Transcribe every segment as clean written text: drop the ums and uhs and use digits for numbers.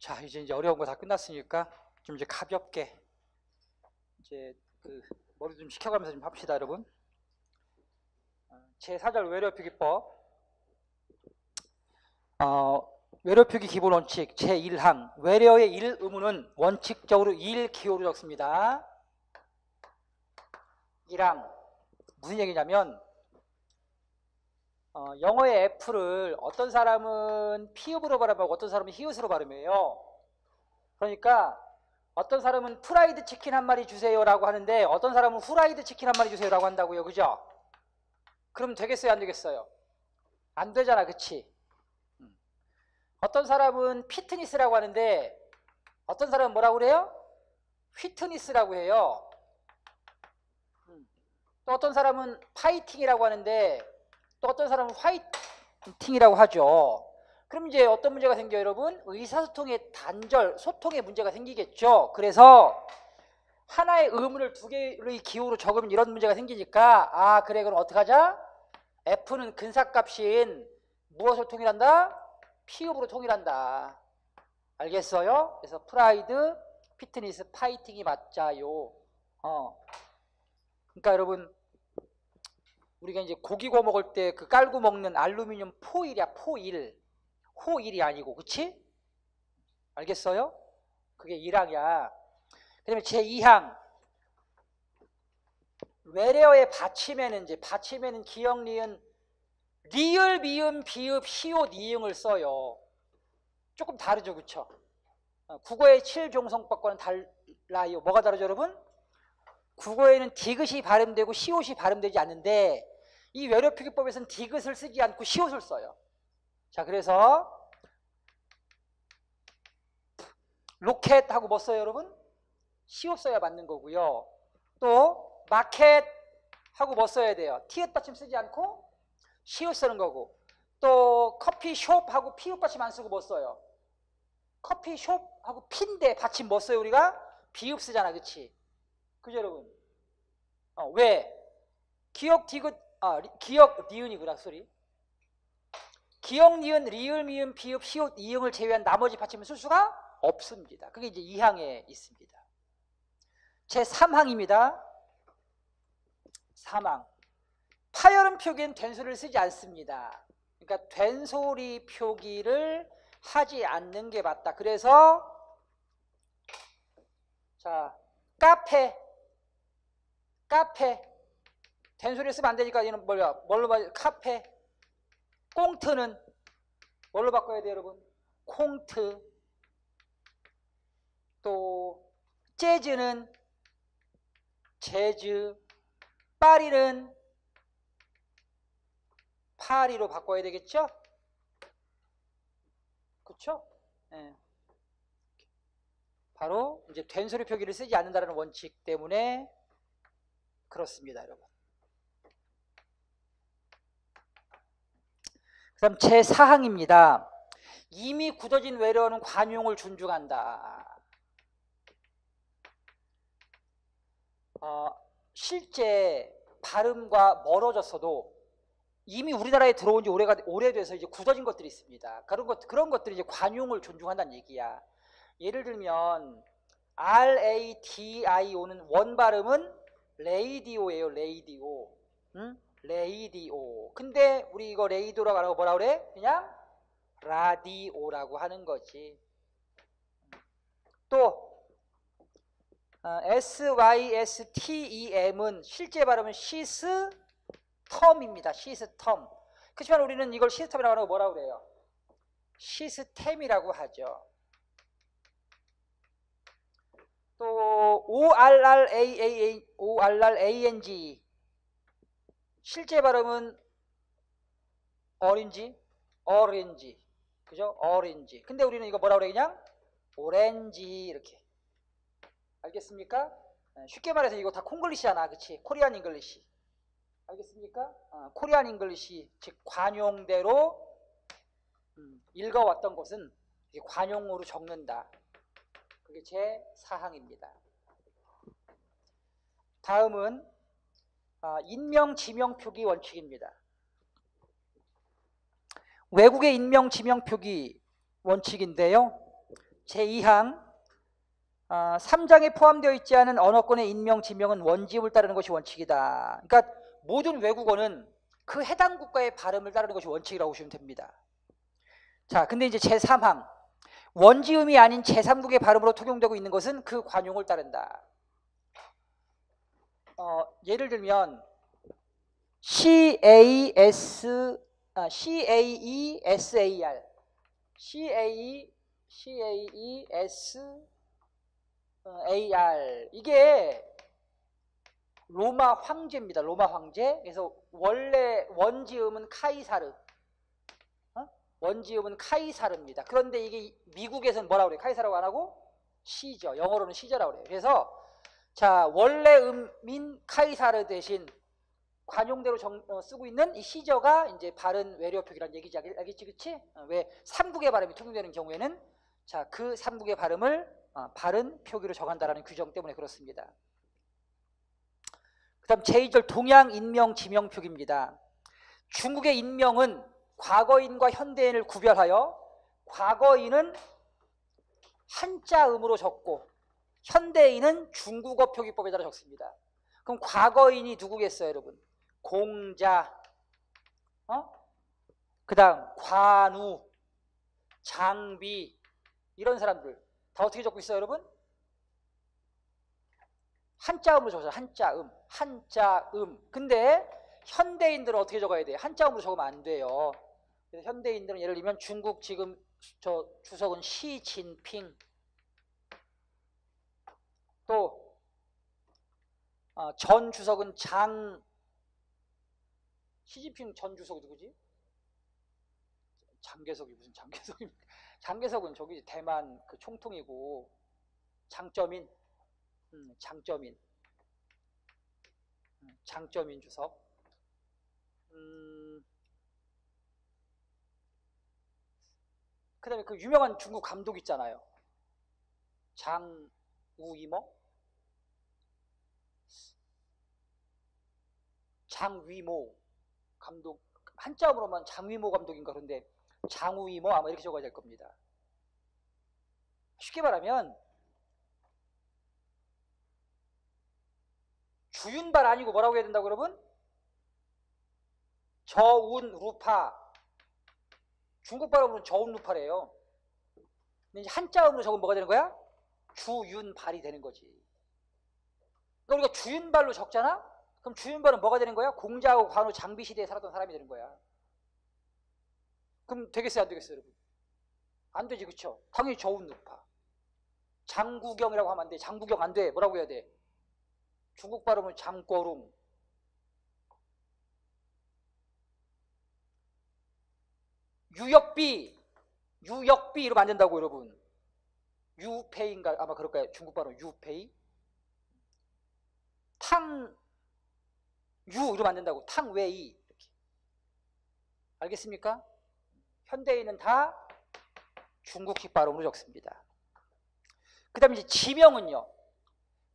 자, 이제 어려운 거 다 끝났으니까 좀 이제 가볍게 이제 머리 좀 식혀가면서 좀 합시다, 여러분. 제4절 외래어표기법. 외래어표기 기본 원칙 제1항 외래어의 일 의무는 원칙적으로 일 기호로 적습니다. 1항 무슨 얘기냐면 영어의 F를 어떤 사람은 피읍으로 발음하고 어떤 사람은 히읗으로 발음해요. 그러니까 어떤 사람은 프라이드 치킨 한 마리 주세요라고 하는데 어떤 사람은 후라이드 치킨 한 마리 주세요라고 한다고요. 그죠? 그럼 되겠어요? 안 되겠어요? 안 되잖아. 그치? 어떤 사람은 피트니스라고 하는데 어떤 사람은 뭐라고 그래요? 휘트니스라고 해요. 또 어떤 사람은 파이팅이라고 하는데 또 어떤 사람은 화이팅이라고 하죠. 그럼 이제 어떤 문제가 생겨요, 여러분? 의사소통의 단절, 소통의 문제가 생기겠죠. 그래서 하나의 의문을 두 개의 기호로 적으면 이런 문제가 생기니까 그래 그럼 어떻게 하자? F는 근사값인 무엇으로 통일한다? 피읍으로 통일한다. 알겠어요? 그래서 프라이드, 피트니스, 파이팅이 맞자요. 그러니까 여러분 우리가 이제 고기 구워 먹을 때 그 깔고 먹는 알루미늄 포일이야. 포일. 호일이 아니고. 그치? 알겠어요? 그게 1항이야. 그 다음에 제2항 외래어의 받침에는 이제 받침에는 기역, 니은, 리을, 미음, 비읍, 시옷, 이응을 써요. 조금 다르죠. 그쵸? 국어의 7종성법과는 달라요. 뭐가 다르죠 여러분? 국어에는 디귿이 발음되고 시옷이 발음되지 않는데 이 외래어표기법에서는 디귿을 쓰지 않고 시옷을 써요. 자, 그래서 로켓 하고 뭐 써요 여러분? 시옷 써야 맞는 거고요. 또 마켓 하고 뭐 써야 돼요? 티읕 받침 쓰지 않고 시옷 쓰는 거고. 또 커피숍 하고 피읕 받침 안 쓰고 뭐 써요? 커피숍 하고 피인데 받침 뭐 써요 우리가? 비읍 쓰잖아. 그치? 그죠 여러분? 왜? 기역 디귿 기역 니은이구나. 소리. 기역 니은 리을 미음 비읍 시옷 이응을 제외한 나머지 받침을 쓸 수가 없습니다. 그게 이제 2항에 있습니다. 제3항입니다. 3항 파열음 표기엔 된소리를 쓰지 않습니다. 그러니까 된소리 표기를 하지 않는 게 맞다. 그래서 자 카페 된소리를 쓰면 안 되니까 얘는 뭘로 봐요? 카페. 꽁트는 뭘로 바꿔야 돼요 여러분? 콩트. 또 재즈는 재즈. 파리는 파리로 바꿔야 되겠죠? 그쵸? 네. 바로 이제 된소리 표기를 쓰지 않는다는 원칙 때문에 그렇습니다, 여러분. 그 다음 제4항입니다. 이미 굳어진 외래어는 관용을 존중한다. 실제 발음과 멀어졌어도 이미 우리나라에 들어온 지 오래돼서 이제 굳어진 것들이 있습니다. 그런 것들이 이제 관용을 존중한다는 얘기야. 예를 들면 RADIO는 원 발음은 레이디오예요. 레이디오. 응? 레이디오. 근데 우리 이거 레이디오라고 안 하고 뭐라 그래? 그냥 라디오라고 하는 거지. 또 SYSTEM은 실제 발음은 시스텀입니다. 시스텀. 그렇지만 우리는 이걸 시스템이라고 하고 뭐라고 그래요? 시스템이라고 하죠. 또 ORRANG 실제 발음은 어린지, 그죠? 어린지. 근데 우리는 이거 뭐라고 그래? 그냥 오렌지 이렇게. 알겠습니까? 쉽게 말해서 이거 다 콩글리시잖아. 그치? 코리안 잉글리시. 알겠습니까? 코리안 잉글리시, 즉 관용대로 읽어왔던 것은 관용으로 적는다. 그게 제4항입니다. 다음은 인명, 지명 표기 원칙입니다. 외국의 인명, 지명 표기 원칙인데요. 제2항 3장에 포함되어 있지 않은 언어권의 인명, 지명은 원지음을 따르는 것이 원칙이다. 그러니까 모든 외국어는 그 해당 국가의 발음을 따르는 것이 원칙이라고 보시면 됩니다. 자, 근데 이제 제3항 원지음이 아닌 제3국의 발음으로 통용되고 있는 것은 그 관용을 따른다. 예를 들면 CAESAR 이게 로마 황제입니다. 로마 황제. 그래서 원래 원지음은 카이사르. 원지음은 카이사르입니다. 그런데 이게 미국에서는 뭐라고 그래요? 카이사르라고 안 하고 시저. 영어로는 시저라고 그래요. 그래서 자, 원래 음인 카이사르 대신 관용대로 쓰고 있는 이 시저가 이제 바른 외래어 표기라는 얘기지. 알겠지? 그치? 왜 3국의 발음이 통용되는 경우에는 자, 그 3국의 발음을 바른 표기로 정한다라는 규정 때문에 그렇습니다. 그 다음 제2절 동양 인명 지명 표기입니다. 중국의 인명은 과거인과 현대인을 구별하여 과거인은 한자음으로 적고 현대인은 중국어 표기법에 따라 적습니다. 그럼 과거인이 누구겠어요, 여러분? 공자, 그 다음 관우, 장비 이런 사람들 다 어떻게 적고 있어요, 여러분? 한자음으로 적어요. 한자음. 근데 현대인들은 어떻게 적어야 돼요? 한자음으로 적으면 안 돼요. 그래서 현대인들은 예를 들면 중국 지금 저 주석은 시진핑, 또 전 주석은 시진핑 전 주석이 누구지? 장개석이 무슨 장개석입니까? 장개석은 저기 대만 그 총통이고 장쩌민 주석. 그 다음에 그 유명한 중국 감독 있잖아요. 장위모 감독. 한자음으로만 장위모 감독인가. 그런데 장우이모 아마 이렇게 적어야 될 겁니다. 쉽게 말하면 주윤발 아니고 뭐라고 해야 된다고 여러분? 저운루파. 중국 발음으로는 저운루파래요. 근데 이제 한자음으로 적으면 뭐가 되는 거야? 주윤발이 되는 거지. 그러니까 우리가 주윤발로 적잖아? 그럼 주윤발은 뭐가 되는 거야? 공자하고 관우 장비 시대에 살았던 사람이 되는 거야. 그럼 되겠어요, 안 되겠어요, 여러분? 안 되지, 그쵸? 당연히 저운루파. 장구경이라고 하면 안 돼. 장구경 안 돼. 뭐라고 해야 돼? 중국 발음은 장꼬룽. 유역비 이러면 안 된다고, 여러분. 유페이인가 아마 그럴 거예요. 중국 발음 유페이. 탕유 이러면 안 된다고. 탕웨이. 이렇게. 알겠습니까? 현대인은 다 중국식 발음으로 적습니다. 그 다음에 이제 지명은요.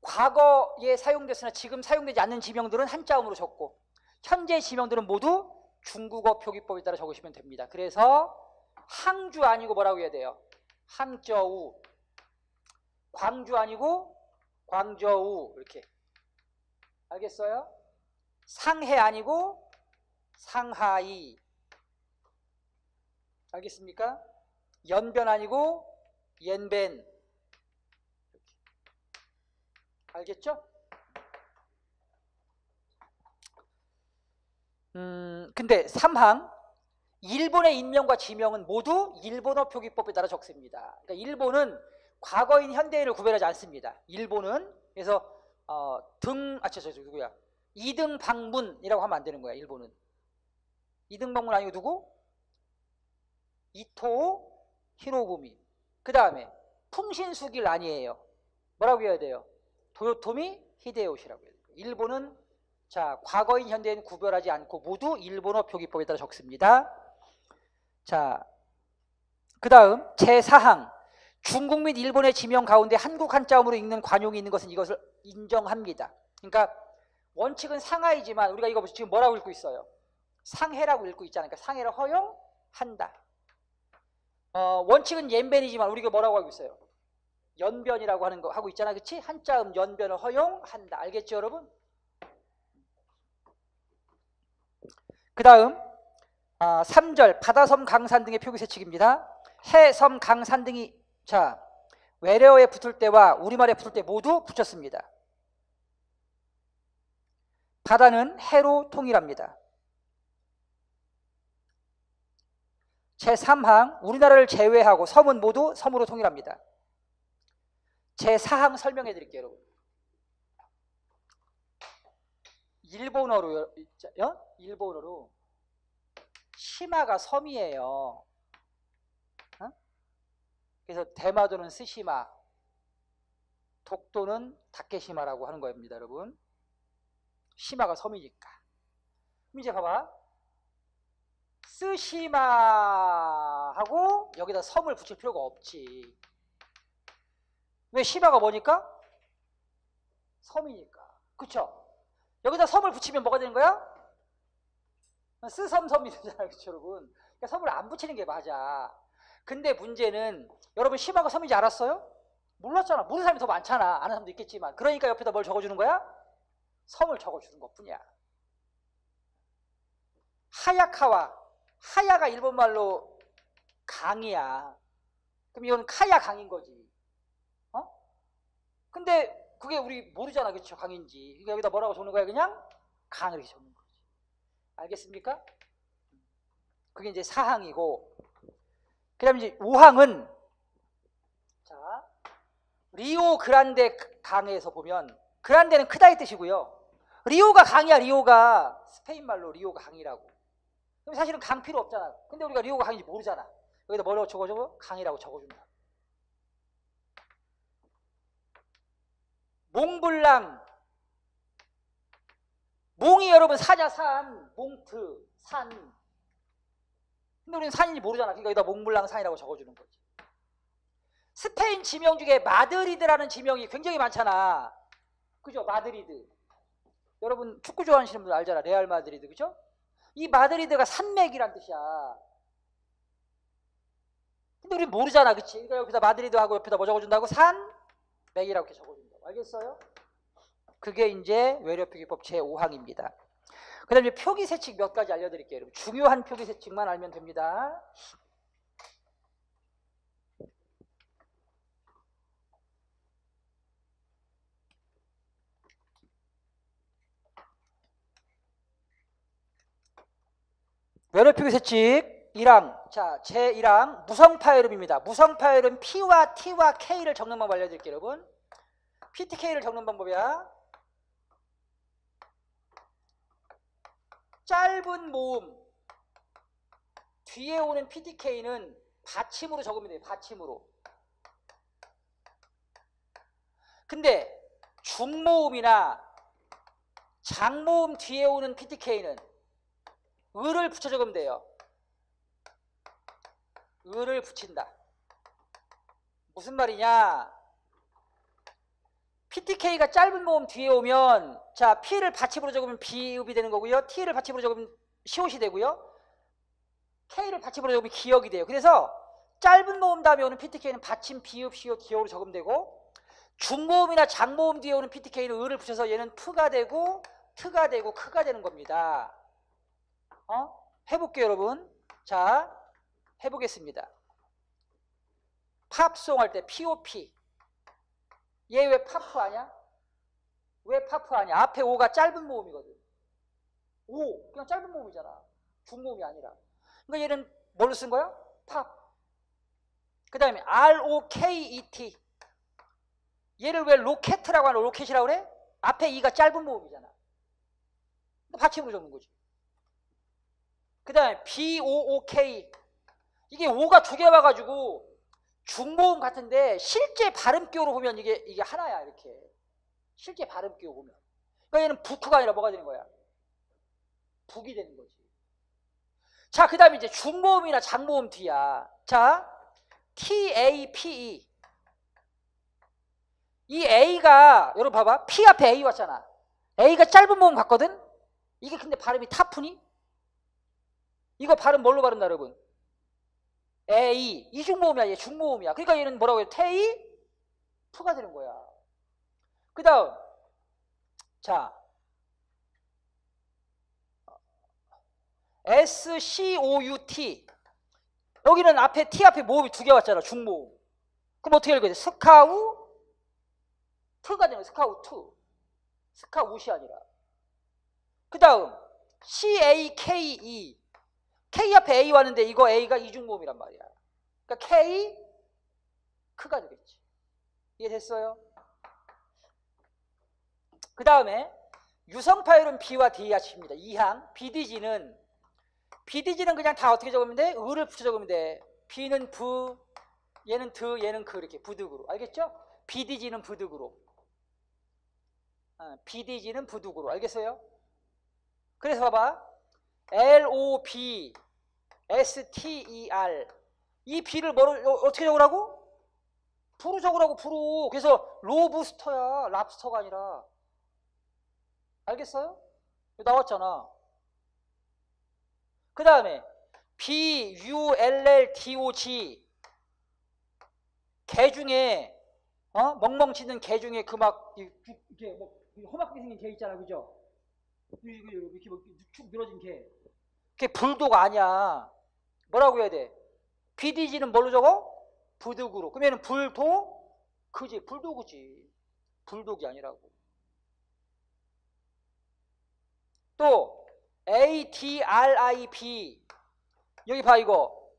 과거에 사용됐으나 지금 사용되지 않는 지명들은 한자음으로 적고 현재 지명들은 모두 중국어 표기법에 따라 적으시면 됩니다. 그래서 항주 아니고 뭐라고 해야 돼요? 항저우. 광주 아니고 광저우. 이렇게. 알겠어요? 상해 아니고 상하이. 알겠습니까? 연변 아니고 옌벤. 알겠죠? 근데 3항 일본의 인명과 지명은 모두 일본어 표기법에 따라 적습니다. 그러니까 일본은 과거인 현대인을 구별하지 않습니다. 일본은. 그래서 누구야? 이등방문이라고 하면 안 되는 거야. 일본은. 이등방문 아니고 누구? 이토 히로부미. 그 다음에 풍신수길 아니에요. 뭐라고 해야 돼요? 도요토미 히데요시라고 해야 돼요. 일본은 자, 과거인 현대인 구별하지 않고 모두 일본어 표기법에 따라 적습니다. 자, 그 다음 제4항 중국 및 일본의 지명 가운데 한국 한자음으로 읽는 관용이 있는 것은 이것을 인정합니다. 그러니까 원칙은 상하이지만 우리가 이거 지금 뭐라고 읽고 있어요? 상해라고 읽고 있잖아요. 그러니까 상해를 허용한다. 원칙은 옌변이지만 우리가 뭐라고 하고 있어요? 연변이라고 하는 거 하고 있잖아, 그치? 한자음 연변을 허용한다. 알겠죠, 여러분? 그 다음 3절 바다섬, 강산 등의 표기세칙입니다. 해, 섬, 강산 등이 자 외래어에 붙을 때와 우리말에 붙을 때 모두 붙였습니다. 바다는 해로 통일합니다. 제3항 우리나라를 제외하고 섬은 모두 섬으로 통일합니다. 제4항 설명해 드릴게요, 여러분. 일본어로 시마가 섬이에요. 그래서 대마도는 스시마, 독도는 다케시마라고 하는 겁니다, 여러분. 시마가 섬이니까. 그럼 이제 봐봐. 스시마하고 여기다 섬을 붙일 필요가 없지. 왜? 시마가 뭐니까? 섬이니까. 그쵸? 여기다 섬을 붙이면 뭐가 되는 거야? 스섬섬이 되잖아요, 그쵸, 여러분? 그러니까 섬을 안 붙이는 게 맞아. 근데 문제는 여러분 시마가 섬인지 알았어요? 몰랐잖아. 모르는 사람이 더 많잖아. 아는 사람도 있겠지만. 그러니까 옆에다 뭘 적어주는 거야? 섬을 적어주는 것뿐이야. 하야카와 하야가 일본말로 강이야. 그럼 이건 카야 강인 거지. 근데 그게 우리 모르잖아, 그쵸? 강인지. 그러니까 여기다 뭐라고 적는 거야? 그냥 강 이렇게 적는 거지. 알겠습니까? 그게 이제 4항이고, 그 다음에 이제 5항은 자 리오 그란데 강에서 보면 그란데는 크다 이 뜻이고요. 리오가 강이야. 리오가 스페인 말로 리오가 강이라고. 그럼 사실은 강 필요 없잖아. 근데 우리가 리오가 강인지 모르잖아. 여기다 뭐라고 적어줘? 강이라고 적어준다. 몽블랑. 몽이 여러분 사자, 산, 몽트, 산. 근데 우리는 산인지 모르잖아. 그러니까 여기다 몽블랑 산이라고 적어주는 거지. 스페인 지명 중에 마드리드라는 지명이 굉장히 많잖아. 그죠? 마드리드. 여러분 축구 좋아하시는 분들 알잖아. 레알 마드리드. 그죠? 이 마드리드가 산맥이란 뜻이야. 근데 우리는 모르잖아. 그치? 그러니까 여기다 마드리드하고 옆에다 뭐 적어준다고? 산맥이라고 이렇게 적어준다고. 알겠어요? 그게 이제 외래어표기법 제5항입니다. 그 다음에 표기세칙 몇 가지 알려드릴게요. 여러분. 중요한 표기세칙만 알면 됩니다. 외래어표기세칙 1항. 자, 제1항 무성파열음입니다. 무성파열음 P와 T와 K를 적는 방법 알려드릴게요, 여러분. PTK를 적는 방법이야. 짧은 모음 뒤에 오는 PTK는 받침으로 적으면 돼요. 받침으로. 근데 중모음이나 장모음 뒤에 오는 PTK는 을을 붙여 적으면 돼요. 을을 붙인다. 무슨 말이냐? PTK가 짧은 모음 뒤에 오면 자 P를 받침으로 적으면 비읍이 되는 거고요. T를 받침으로 적으면 시옷이 되고요. K를 받침으로 적으면 기역이 돼요. 그래서 짧은 모음 다음에 오는 PTK는 받침, 비읍, 시옷, 기역으로 적으면 되고, 중모음이나 장모음 뒤에 오는 PTK는 을을 붙여서 얘는 P가 되고 T가 되고 크가 되는 겁니다. 해볼게요, 여러분. 자, 해보겠습니다. 팝송 할 때 POP. 얘 왜 파프 하냐? 왜 파프 하냐? 앞에 오가 짧은 모음이거든. 오, 그냥 짧은 모음이잖아. 중모음이 아니라. 그러니까 얘는 뭘로 쓴 거야? 팝. 그 다음에 ROKET. 얘를 왜 로켓이라고 하나? 로켓이라고 그래? 앞에 이가 짧은 모음이잖아. 받침으로 적는 거지. 그 다음에 BOOK. 이게 오가 두 개 와가지고 중모음 같은데 실제 발음기호로 보면 이게 하나야. 이렇게 실제 발음기호 보면. 그러니까 얘는 부크가 아니라 뭐가 되는 거야? 북이 되는 거지. 자, 그 다음에 이제 중모음이나 장모음 뒤야. 자, TAPE. 이 A가 여러분 봐봐. P 앞에 A 왔잖아. A가 짧은 모음 같거든. 이게 근데 발음이 타프니? 이거 발음 뭘로 바른다 여러분? A 이중모음이야. 얘 중모음이야. 그러니까 얘는 뭐라고 해요? 테이 F가 되는 거야. 그 다음 자 SCOUT 여기는 앞에 T 앞에 모음이 두 개 왔잖아. 중모음. 그럼 어떻게 읽어야 돼? 스카우 트가 되는 거야. 스카우트. 스카웃이 아니라. 그 다음 CAKE K 앞에 A 왔는데 이거 A가 이중모음이란 말이야. 그러니까 K 크가 되겠지. 이해됐어요? 그 다음에 유성파열은 B와 D와 C입니다. 2항 BDG는 그냥 다 어떻게 적으면 돼? 을을 붙여 적으면 돼. B는 부, 얘는 드, 얘는 그 이렇게 부득으로. 알겠죠? BDG는 부득으로. BDG는 부득으로. 알겠어요? 그래서 봐봐. LOB STER 이 B를 어떻게 적으라고? 부로 적으라고. 부로. 그래서 로브스터야. 랍스터가 아니라. 알겠어요? 나왔잖아. 그 다음에 BULLDOG 개 중에 멍멍치는 개 중에 그 막 이렇게 뭐 험악하게 생긴 개 있잖아. 그죠? 이렇게 축 늘어진 개. 그게 불독 아니야. 뭐라고 해야 돼? BDG는 뭘로 적어? 부득으로. 그러면 불도 그지. 불도그지. 불독이 아니라고. 또 ADRIB 여기 봐. 이거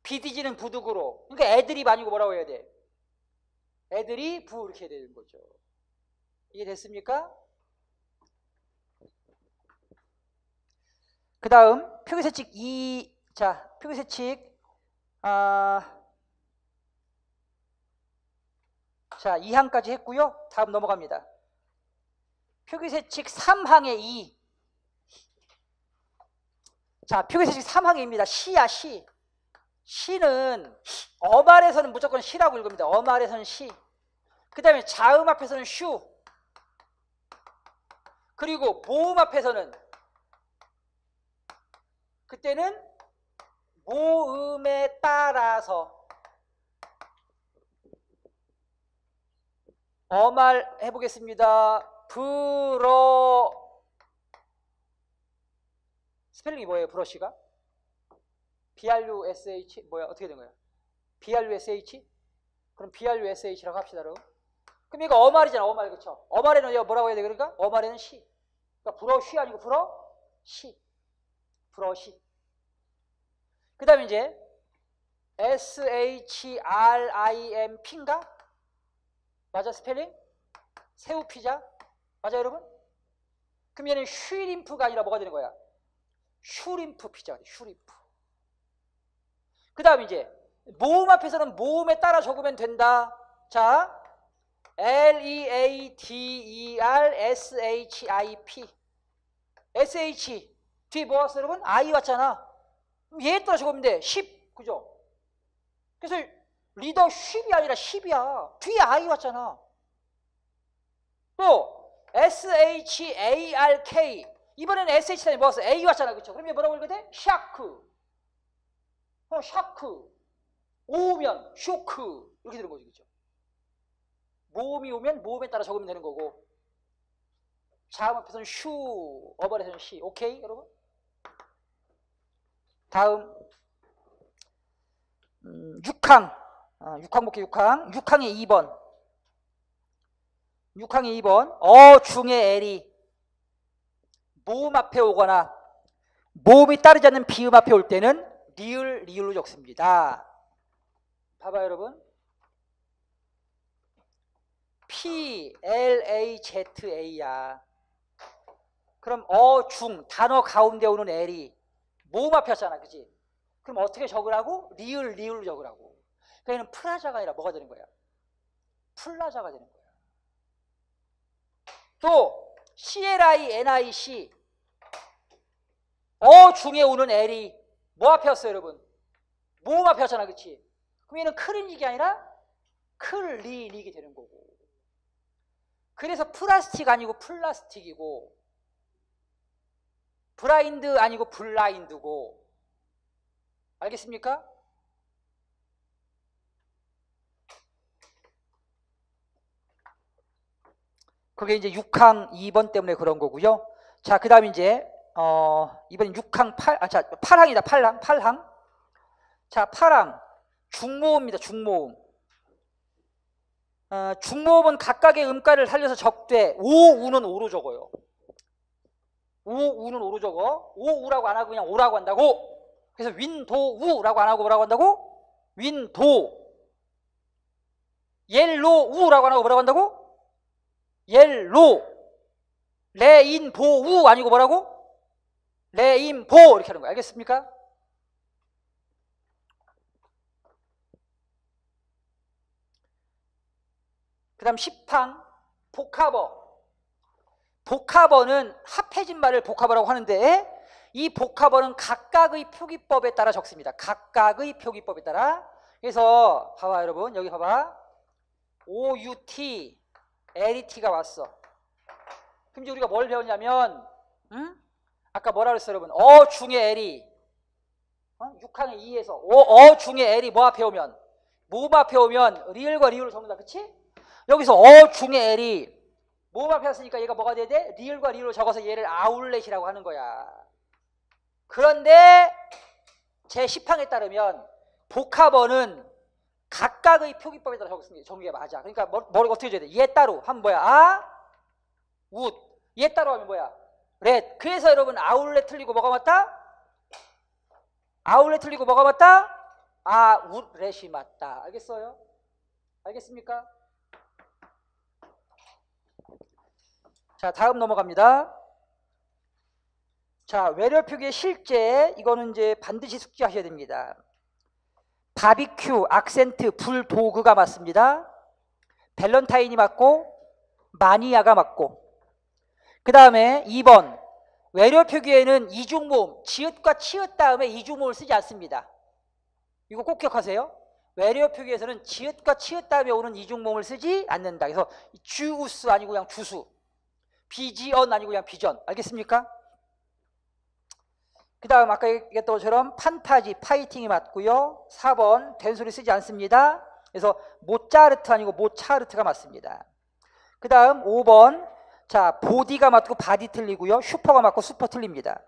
BDG는 부득으로. 그러니까 애드립 아니고 뭐라고 해야 돼? 애들이 부 이렇게 되는 거죠. 이해됐습니까? 그 다음 표기세칙 2. 자, 표기세칙 자 2항까지 했고요. 다음 넘어갑니다. 표기세칙 3항의 2. 자, 표기세칙 3항입니다. 시야, 시. 시는 어말에서는 무조건 시라고 읽습니다. 어말에서는 시. 그 다음에 자음 앞에서는 슈. 그리고 모음 앞에서는 그때는 모음에 따라서. 어말 해보겠습니다. 스펠링이 뭐예요? 브러쉬가? BRUSH 뭐야? 어떻게 된 거야? BRUSH? 그럼 BRUSH라고 합시다. 그럼 이거 어말이잖아. 어말. 그쵸? 어말에는 뭐라고 해야 돼? 그러니까 어말에는 시. 그러니까 브러쉬 아니고 브러쉬. 브러쉬. 그 다음에 이제 SHRIMP인가? 맞아? 스펠링? 새우 피자? 맞아 여러분? 그럼 얘는 슈림프가 아니라 뭐가 되는 거야? 슈림프 피자. 슈림프. 그 다음 이제 모음 앞에서는 모음에 따라 적으면 된다. 자, LEADERSHIP. SH 뒤에 뭐 왔어 여러분? I 왔잖아. 그럼 얘에 따라 적으면 돼. 10. 그죠? 그래서 리더 10이 아니라 10이야. 뒤에 I 왔잖아. 또 SHARK 이번에는 SH 다음에 뭐 왔어? A 왔잖아. 그쵸? 그럼 얘 뭐라고 읽어야 돼? 샤크. 샤크. 오면 쇼크. 이렇게 되는 거지. 그죠? 모음이 오면 모음에 따라 적으면 되는 거고. 자음 앞에서는 슈, 어발에서는 시. 오케이, 여러분? 다음 6항. 6항 볼게요. 6항. 6항의 2번. 6항의 2번. 어 중의 L이 모음 앞에 오거나 모음이 따르지 않는 비음 앞에 올 때는 리을로 적습니다. 봐봐요, 여러분. PLAZA야. 그럼 중 단어 가운데 오는 L이 모음 앞에 왔잖아. 그치? 그럼 어떻게 적으라고? 리을로 적으라고. 그러니까 얘는 프라자가 아니라 뭐가 되는 거야? 플라자가 되는 거야. 또 CLINIC 중에 오는 L이 뭐 앞에 왔어요, 여러분? 모음 앞에 왔잖아. 그치? 그럼 얘는 클리닉이 아니라 클리닉이 되는 거고. 그래서 플라스틱 아니고 플라스틱이고, 브라인드 아니고 블라인드고. 알겠습니까? 그게 이제 6항 2번 때문에 그런 거고요. 자, 그 다음 이제 이번엔 6항 8항이다. 8항. 자, 8항 중모음입니다. 중모음. 중모음은 각각의 음가를 살려서 적되 오우는 오로 적어요. 오우는 오로 적어. 오우라고 안 하고 그냥 오라고 한다고. 그래서 윈도우라고 안 하고 뭐라고 한다고? 윈도. 옐로우라고 안 하고 뭐라고 한다고? 옐로. 레인보우 아니고 뭐라고? 레인보 이렇게 하는 거야. 알겠습니까? 그 다음 10항 복합어. 복합어는 합해진 말을 복합어라고 하는데 이 복합어는 각각의 표기법에 따라 적습니다. 각각의 표기법에 따라. 그래서 봐봐 여러분, 여기 봐봐. OUT, LET가 왔어. 그럼 이제 우리가 뭘 배웠냐면 아까 뭐라 그랬어 여러분? 중에 L이 6항의 2에서 중에 L이 뭐 앞에 오면? 모음 앞에 오면 리을과 리을을 적는다. 그치? 여기서 중에 L이 모음 앞에 왔으니까 얘가 뭐가 돼야 돼? 리을과 리을을 적어서 얘를 아울렛이라고 하는 거야. 그런데 제10항에 따르면 복합어는 각각의 표기법에 따라 적는 게 맞아. 그러니까 뭘 어떻게 줘야 돼? 얘 따로 하면 뭐야? would. 얘 따로 하면 뭐야? let. 그래서 여러분 아울렛 틀리고 뭐가 맞다? 아울렛 틀리고 뭐가 맞다? would,let이 맞다. 알겠어요? 알겠습니까? 자, 다음 넘어갑니다. 자, 외래 표기의 실제, 이거는 이제 반드시 숙지하셔야 됩니다. 바비큐, 악센트, 불, 도그가 맞습니다. 밸런타인이 맞고 마니아가 맞고. 그 다음에 2번 외래 표기에는 이중모음, 지읒과 치읒 다음에 이중모음을 쓰지 않습니다. 이거 꼭 기억하세요. 외래 표기에서는 지읒과 치읒 다음에 오는 이중모음을 쓰지 않는다. 그래서 주우스 아니고 그냥 주수, 비지언 아니고 그냥 비전. 알겠습니까? 그 다음 아까 얘기했던 것처럼 판타지, 파이팅이 맞고요. 4번 된소리 쓰지 않습니다. 그래서 모차르트 아니고 모차르트가 맞습니다. 그 다음 5번 자, 보디가 맞고 바디 틀리고요. 슈퍼가 맞고 슈퍼 틀립니다.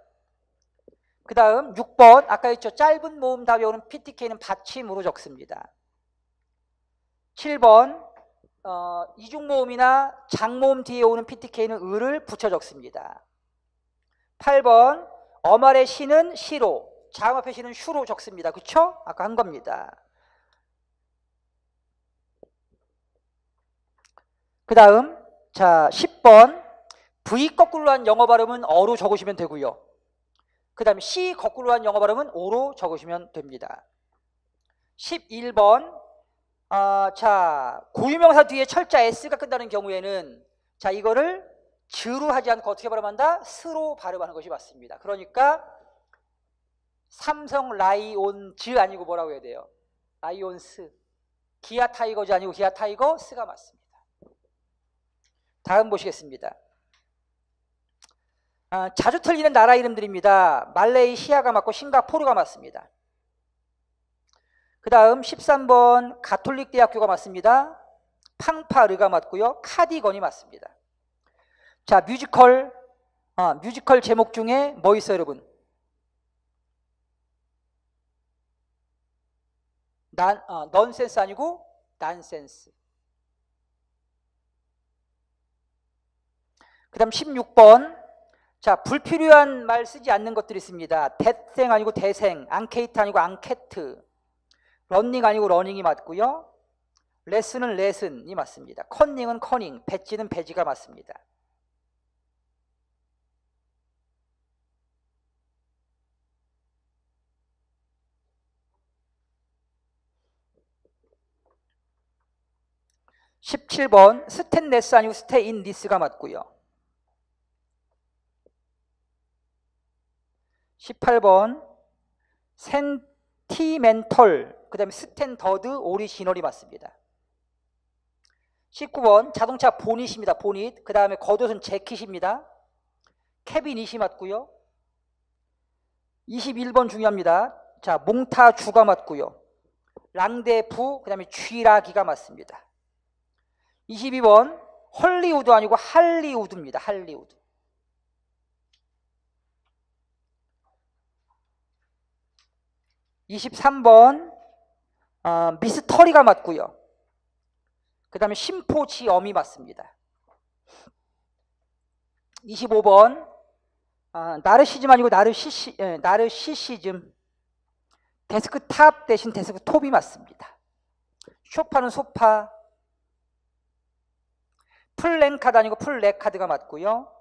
그 다음 6번 아까 했죠. 짧은 모음 다음에 오는 PTK는 받침으로 적습니다. 7번 이중모음이나 장모음 뒤에 오는 PTK는 을을 붙여 적습니다. 8번 어말의 시는 시로, 자음 앞에 시는 슈로 적습니다. 그쵸? 아까 한 겁니다. 그 다음 자 10번 V 거꾸로 한 영어 발음은 어로 적으시면 되고요. 그 다음에 C 거꾸로 한 영어 발음은 오로 적으시면 됩니다. 11번 자 고유명사 뒤에 철자 S가 끝나는 경우에는 자 이거를 즈로 하지 않고 어떻게 발음한다? 스로 발음하는 것이 맞습니다. 그러니까 삼성 라이온즈 아니고 뭐라고 해야 돼요? 라이온스. 기아 타이거즈 아니고 기아 타이거 스가 맞습니다. 다음 보시겠습니다. 자주 틀리는 나라 이름들입니다. 말레이시아가 맞고 싱가포르가 맞습니다. 그 다음 13번 가톨릭 대학교가 맞습니다. 팡파르가 맞고요. 카디건이 맞습니다. 자, 뮤지컬 제목 중에 뭐 있어요, 여러분? 넌센스 아니고 난센스. 그 다음 16번 자, 불필요한 말 쓰지 않는 것들이 있습니다. 대생 아니고 대생, 앙케이트 아니고 앙케트, 런닝 아니고 러닝이 맞고요. 레슨은 레슨이 맞습니다. 컨닝은 커닝, 배지는 배지가 맞습니다. (17번) 스탠레스 아니고 스테인리스가 맞고요. 18번 센티멘털 그 다음에 스탠더드 오리지널이 맞습니다. 19번 자동차 보닛입니다. 보닛. 그 다음에 겉옷은 재킷입니다. 캐비닛이 맞고요. 21번 중요합니다. 자, 몽타주가 맞고요. 랑데부 그 다음에 쥐라기가 맞습니다. 22번 헐리우드 아니고 할리우드입니다. 할리우드. (23번) 미스터리가 맞고요. 그 다음에 심포지엄이 맞습니다. 25번 나르시즘 아니고 나르시시즘. 데스크탑 대신 데스크톱이 맞습니다. 쇼파는 소파. 플랜카드 아니고 플래카드가 맞고요.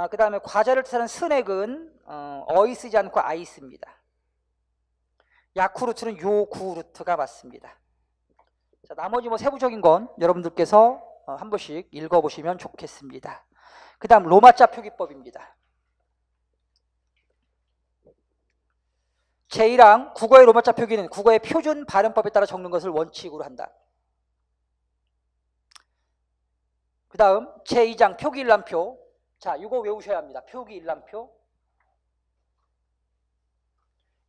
그 다음에 과자를 뜻하는 스낵은 어이 쓰지 않고 아이 씁니다. 야쿠르트는 요구르트가 맞습니다. 자, 나머지 뭐 세부적인 건 여러분들께서 한 번씩 읽어보시면 좋겠습니다. 그 다음 로마자 표기법입니다. 제1항 국어의 로마자 표기는 국어의 표준 발음법에 따라 적는 것을 원칙으로 한다. 그 다음 제2장 표기일람표. 자, 이거 외우셔야 합니다. 표기일람표.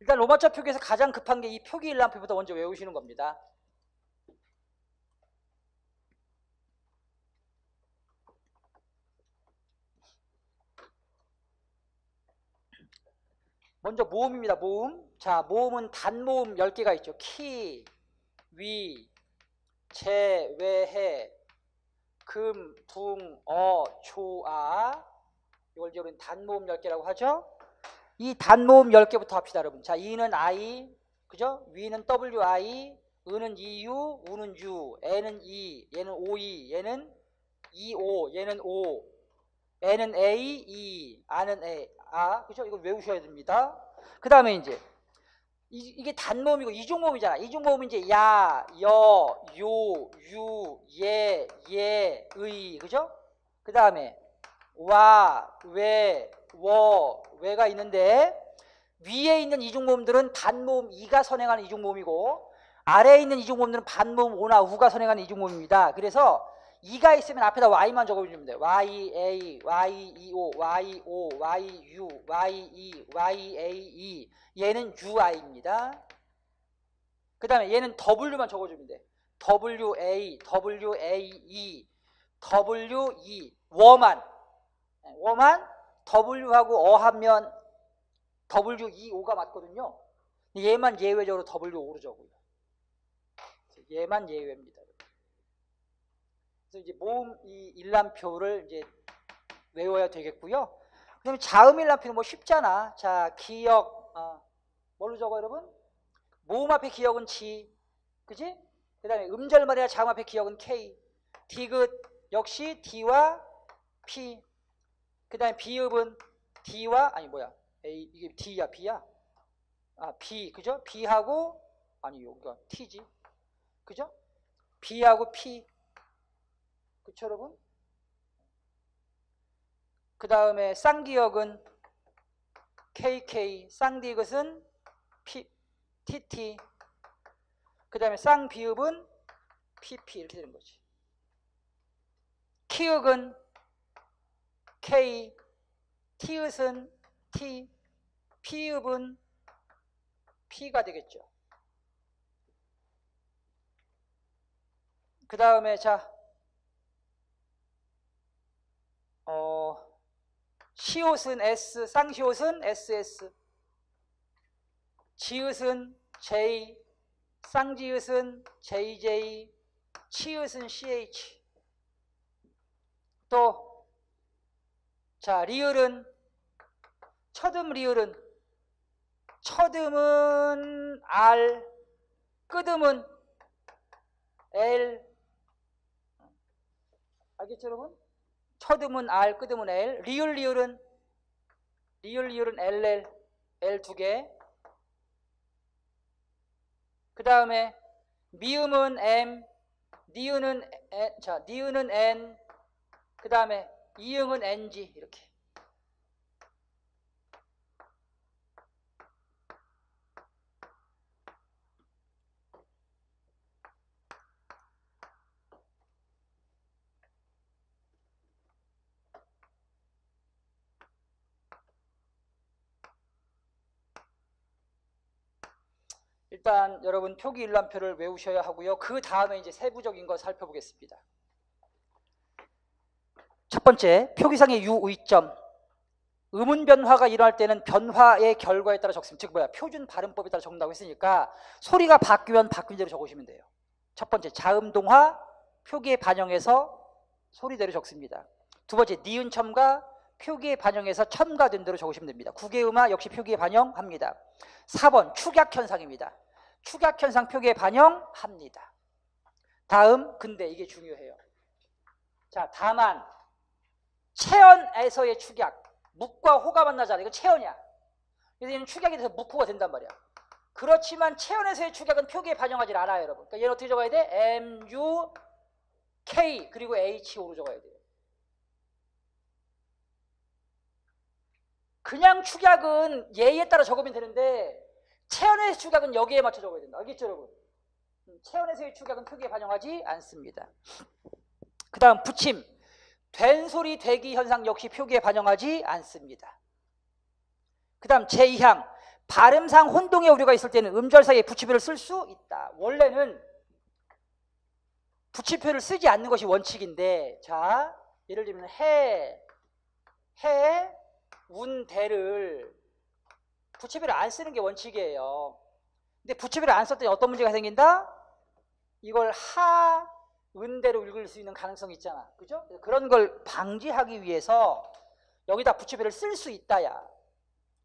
일단 로마자 표기에서 가장 급한 게 이 표기일람표부터 먼저 외우시는 겁니다. 먼저 모음입니다. 모음. 자, 모음은 단모음 10개가 있죠. 키, 위, 제, 외해, 금, 붕, 조, 이걸 이제 우리는 단모음 10개라고 하죠. 이 단모음 10개부터 합시다, 여러분. 자, 이는 I, 그죠? 위는 WI, 은은 EU, 우는 U, N은 E, 얘는 OE, 얘는 EO, 얘는 O, N은 A, E, A는 A, 그죠? 이거 외우셔야 됩니다. 그 다음에 이제 이게 단모음이고 이중모음이잖아. 이중모음은 이제 야, 여, 요, 유, 예, 의, 그죠? 그 다음에 와, 왜, 워, 왜가 있는데 위에 있는 이중모음들은 단모음 이가 선행하는 이중모음이고 아래에 있는 이중모음들은 반모음 오나 우가 선행하는 이중모음입니다. 그래서 이가 있으면 앞에다 y만 적어주면 돼요. ya, yeo, yo, yu, ye, yae. 얘는 ui입니다. 그 다음에 얘는 w만 적어주면 돼. wa, wae, we, 워만 w하고 하면 weo가 맞거든요. 얘만 예외적으로 wo로 적어요. 얘만 예외입니다. 그래서 이제 모음 이 일람표를 이제 외워야 되겠고요. 그다음에 자음 일람표는 뭐 쉽잖아. 자, 기역 뭘로 적어 여러분? 모음 앞에 기역은 G, 그지? 그다음에 음절말이나 자음 앞에 기역은 K. 디귿 역시 D와 P. 그다음에 비읍은 D와 A 이게 D야 B야? B 그죠? B하고 여기가 T지, 그죠? B하고 P. 그쵸 여러분? 그 다음에 쌍기역은 KK, 쌍디귿은 TT, 그 다음에 쌍비읍은 PP 이렇게 되는 거지. 키읔은 K, 티읕은 T, 피읍은 P가 되겠죠. 그 다음에 자 시옷은 S, 쌍시옷은 SS, 지읒은 J, 쌍지읒은 JJ, 치읒은 CH. 또, 자, 리을은, 첫음 R, 끝음은 L. 알겠죠, 여러분? 첫음은 R, 끝음은 L. 리을은 LL, L 두 개. 그 다음에 미음은 M, 니은은 N, 그 다음에 이응은 NG 이렇게. 일단 여러분 표기일람표를 외우셔야 하고요. 그 다음에 이제 세부적인 거 살펴보겠습니다. 첫 번째, 표기상의 유의점. 음운 변화가 일어날 때는 변화의 결과에 따라 적습니다. 즉 표준 발음법에 따라 적는다고 했으니까 소리가 바뀌면 바뀐 대로 적으시면 돼요. 첫 번째, 자음동화 표기에 반영해서 소리대로 적습니다. 두 번째, 니은첨가 표기에 반영해서 첨가된 대로 적으시면 됩니다. 국외음화 역시 표기에 반영합니다. 4번, 축약현상입니다. 축약현상 표기에 반영합니다. 다음, 근데 이게 중요해요. 자, 다만 체언에서의 축약, 묵과 호가 만나잖아. 이거 체언이야. 그래서 얘는 축약이 돼서 묵호가 된단 말이야. 그렇지만 체언에서의 축약은 표기에 반영하지 않아요, 여러분. 그러니까 얘는 어떻게 적어야 돼? M-U-K 그리고 H-O로 적어야 돼요. 그냥 축약은 예에 따라 적으면 되는데 체언에서의 축약은 여기에 맞춰 적어야 된다. 알겠죠, 여러분? 체언에서의 축약은 표기에 반영하지 않습니다. 그 다음 붙임. 된소리 대기 현상 역시 표기에 반영하지 않습니다. 그 다음 제2항. 발음상 혼동의 우려가 있을 때는 음절 사이에 붙임표를 쓸 수 있다. 원래는 붙임표를 쓰지 않는 것이 원칙인데, 자, 예를 들면 운대를 붙임표를 안 쓰는 게 원칙이에요. 근데 붙임표를 안 썼더니 어떤 문제가 생긴다? 이걸 은대로 읽을 수 있는 가능성이 있잖아. 그죠? 그런 걸 방지하기 위해서 여기다 붙임표를 쓸 수 있다야.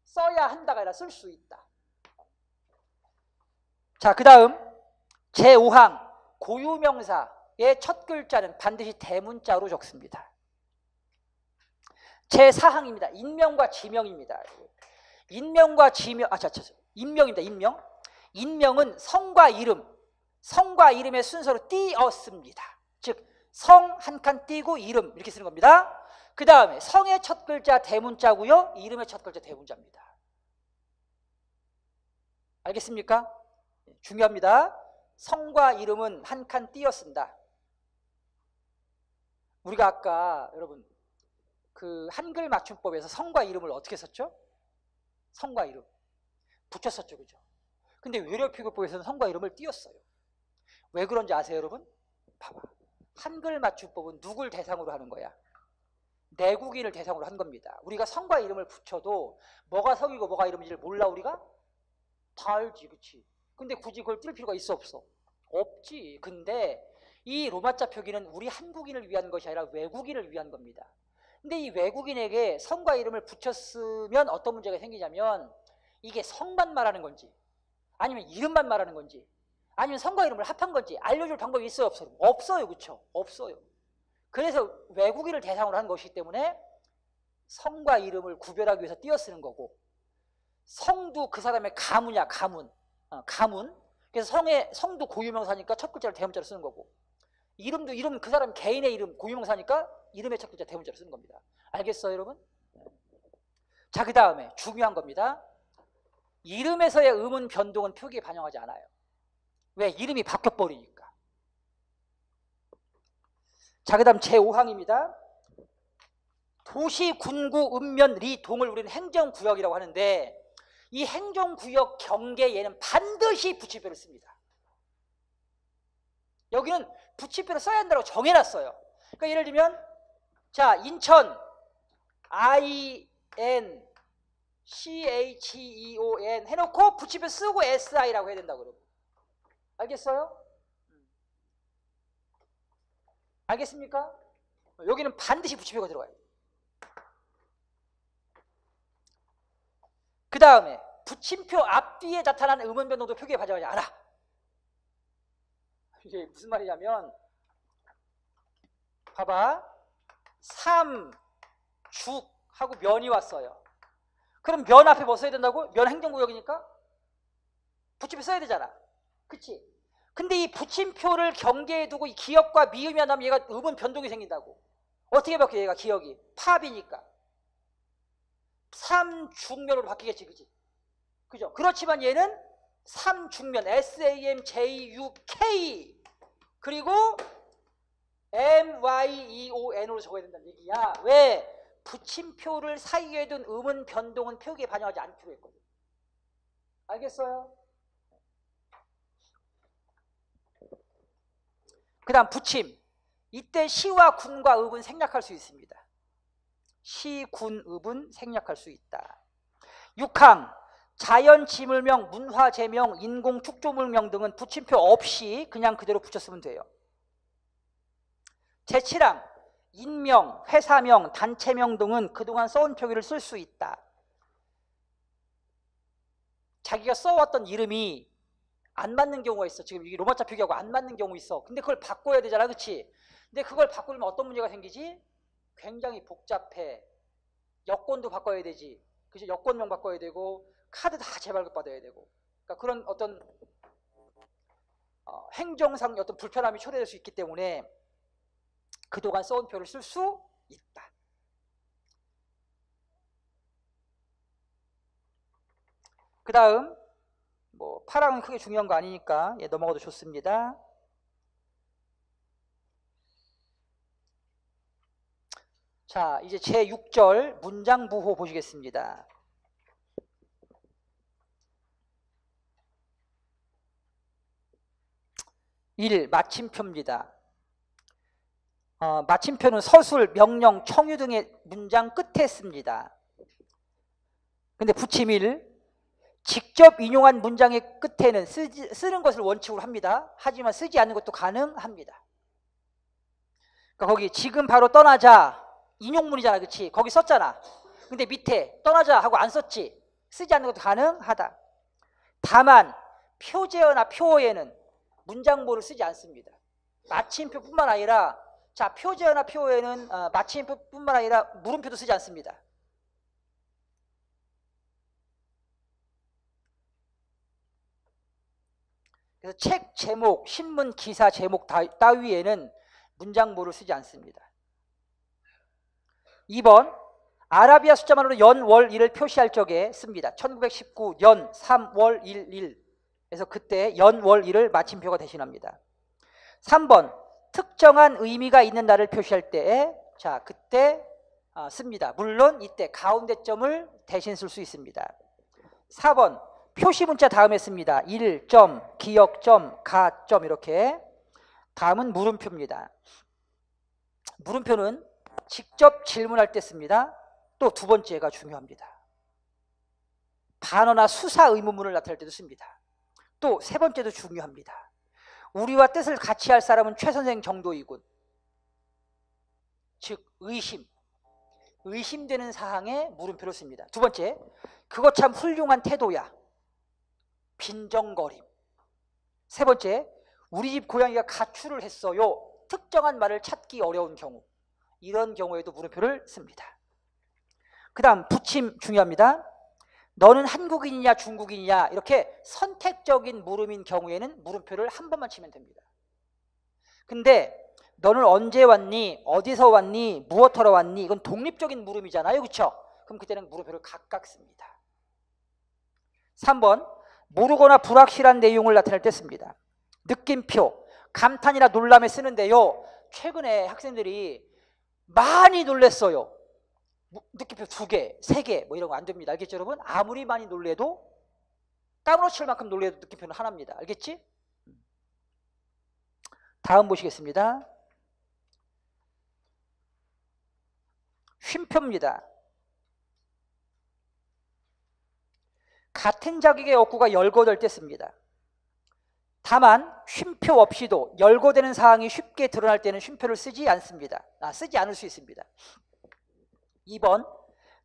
써야 한다가 아니라 쓸 수 있다. 자, 그 다음 제5항. 고유명사의 첫 글자는 반드시 대문자로 적습니다. 제4항입니다. 인명과 지명입니다. 인명과 지명, 인명입니다. 인명. 인명은 성과 이름의 순서로 띄었습니다. 즉 성 한 칸 띄고 이름 이렇게 쓰는 겁니다. 그 다음에 성의 첫 글자 대문자고요. 이름의 첫 글자 대문자입니다. 알겠습니까? 중요합니다. 성과 이름은 한 칸 띄었습니다. 우리가 아까 여러분 그 한글 맞춤법에서 성과 이름을 어떻게 썼죠? 성과 이름 붙였었죠, 그죠? 근데 외래표기법에서는 성과 이름을 띄었어요. 왜 그런지 아세요, 여러분? 봐봐. 한글 맞춤법은 누굴 대상으로 하는 거야? 내국인을 대상으로 한 겁니다. 우리가 성과 이름을 붙여도 뭐가 성이고 뭐가 이름인지를 몰라, 우리가? 다 알지, 그치? 근데 굳이 그걸 뜰 필요가 있어, 없어? 없지. 근데 이 로마자 표기는 우리 한국인을 위한 것이 아니라 외국인을 위한 겁니다. 근데 이 외국인에게 성과 이름을 붙였으면 어떤 문제가 생기냐면 이게 성만 말하는 건지 아니면 이름만 말하는 건지 아니면 성과 이름을 합한 건지 알려줄 방법이 있어요, 없어요? 없어요, 그렇죠? 없어요. 그래서 외국인을 대상으로 한 것이기 때문에 성과 이름을 구별하기 위해서 띄어 쓰는 거고, 성도 그 사람의 가문이야, 가문. 그래서 성도 고유명사니까 첫 글자를 대문자로 쓰는 거고, 이름도 이름 그 사람 개인의 이름 고유명사니까 이름의 첫 글자 대문자로 쓰는 겁니다. 알겠어요, 여러분? 자, 그 다음에 중요한 겁니다. 이름에서의 음운 변동은 표기에 반영하지 않아요. 왜? 이름이 바뀌어버리니까. 자, 그 다음 제5항입니다. 도시, 군구, 읍면, 리, 동을 우리는 행정구역이라고 하는데 이 행정구역 경계에 얘는 반드시 붙임표를 씁니다. 여기는 붙임표를 써야 한다고 정해놨어요. 그러니까 예를 들면 자, 인천 INCHEON 해놓고 붙임표 쓰고 SI라고 해야 된다고 그러고. 알겠어요? 알겠습니까? 여기는 반드시 붙임표가 들어가요. 그 다음에 붙임표 앞뒤에 나타나는 음운 변동도 표기에 반영하지 않아. 이게 무슨 말이냐면 봐봐. 삼죽하고 면이 왔어요. 그럼 면 앞에 뭐 써야 된다고? 면 행정구역이니까 붙임표 써야 되잖아. 그치? 근데 이 붙임표를 경계에 두고 이 기역과 미음이 하면 얘가 음운 변동이 생긴다고. 어떻게 바뀌어 얘가 기역이? 팝이니까. 삼중면으로 바뀌겠지, 그치? 그죠? 그렇지만 얘는 삼중면 SAMJUK 그리고 MYEON으로 적어야 된다는 얘기야. 왜? 붙임표를 사이에 둔 음운 변동은 표기에 반영하지 않기로 했거든. 알겠어요? 그 다음 붙임. 이때 시와 군과 읍은 생략할 수 있습니다. 시, 군, 읍은 생략할 수 있다. 6항 자연 지물명, 문화 제명, 인공 축조물명 등은 붙임표 없이 그냥 그대로 붙였으면 돼요. 제7항 인명, 회사명, 단체명 등은 그동안 써온 표기를 쓸 수 있다. 자기가 써왔던 이름이 안 맞는 경우가 있어. 지금 이게 로마자 표기하고 안 맞는 경우 있어. 근데 그걸 바꿔야 되잖아, 그렇지? 근데 그걸 바꾸려면 어떤 문제가 생기지? 굉장히 복잡해. 여권도 바꿔야 되지. 그죠? 여권명 바꿔야 되고 카드 다 재발급 받아야 되고. 그러니까 그런 어떤 행정상 어떤 불편함이 초래될 수 있기 때문에 그동안 써온 표를 쓸 수 있다. 그 다음 뭐 파랑은 크게 중요한 거 아니니까 넘어가도 좋습니다. 자, 이제 제6절 문장부호 보시겠습니다. 1. 마침표입니다. 마침표는 서술, 명령, 청유 등의 문장 끝에 씁니다. 근데 붙임 1. 직접 인용한 문장의 끝에는 쓰는 것을 원칙으로 합니다. 하지만 쓰지 않는 것도 가능합니다. 그러니까 거기 지금 바로 떠나자 인용문이잖아, 그렇지? 거기 썼잖아. 근데 밑에 떠나자 하고 안 썼지. 쓰지 않는 것도 가능하다. 다만 표제어나 표어에는 문장보를 쓰지 않습니다. 마침표뿐만 아니라 자 표제어나 표어에는 마침표뿐만 아니라 물음표도 쓰지 않습니다. 그래서 책 제목, 신문 기사 제목 따위에는 문장보를 쓰지 않습니다. 2번 아라비아 숫자만으로 연, 월, 일을 표시할 적에 씁니다. 1919 연, 3, 월, 1. 그래서 그때 연, 월, 일을 마침표가 대신합니다. 3번 특정한 의미가 있는 날을 표시할 때에 자 그때 씁니다. 물론 이때 가운데점을 대신 쓸 수 있습니다. 4번 표시 문자 다음에 씁니다. 일점, 기역점, 가점 이렇게. 다음은 물음표입니다. 물음표는 직접 질문할 때 씁니다. 또 두 번째가 중요합니다. 반어나 수사 의문문을 나타낼 때도 씁니다. 또 세 번째도 중요합니다. 우리와 뜻을 같이 할 사람은 최 선생 정도이군. 즉 의심되는 사항에 물음표를 씁니다. 두 번째, 그거 참 훌륭한 태도야. 빈정거림. 세 번째, 우리 집 고양이가 가출을 했어요. 특정한 말을 찾기 어려운 경우. 이런 경우에도 물음표를 씁니다. 그 다음 붙임 중요합니다. 너는 한국인이냐 중국인이냐 이렇게 선택적인 물음인 경우에는 물음표를 한 번만 치면 됩니다. 근데 너는 언제 왔니? 어디서 왔니? 무엇하러 왔니? 이건 독립적인 물음이잖아요. 그렇죠? 그럼 그때는 물음표를 각각 씁니다. 3번 모르거나 불확실한 내용을 나타낼 때 씁니다. 느낌표, 감탄이나 놀람에 쓰는데요. 최근에 학생들이 많이 놀랬어요. 느낌표 2개, 3개 뭐 이런 거 안 됩니다. 알겠죠 여러분? 아무리 많이 놀래도 까무러칠 만큼 놀래도 느낌표는 하나입니다. 알겠지? 다음 보시겠습니다. 쉼표입니다. 같은 자격의 어구가 열거될 때 씁니다. 다만 쉼표 없이도 열거되는 사항이 쉽게 드러날 때는 쉼표를 쓰지 않습니다. 쓰지 않을 수 있습니다. 2번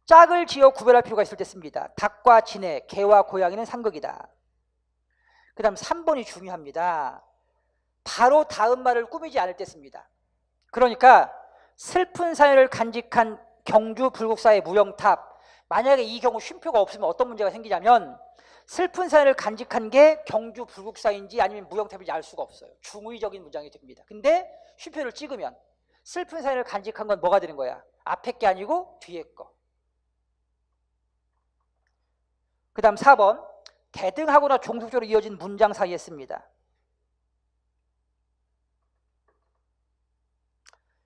짝을 지어 구별할 필요가 있을 때 씁니다. 닭과 진해, 개와 고양이는 상극이다. 그 다음 3번이 중요합니다. 바로 다음 말을 꾸미지 않을 때 씁니다. 그러니까 슬픈 사연을 간직한 경주 불국사의 무영탑, 만약에 이 경우 쉼표가 없으면 어떤 문제가 생기냐면 슬픈 사연을 간직한 게 경주 불국사인지 아니면 무영탑인지 알 수가 없어요. 중의적인 문장이 됩니다. 근데 쉼표를 찍으면 슬픈 사연을 간직한 건 뭐가 되는 거야? 앞에 게 아니고 뒤에 거. 그 다음 4번 대등하거나 종속적으로 이어진 문장 사이에 씁니다.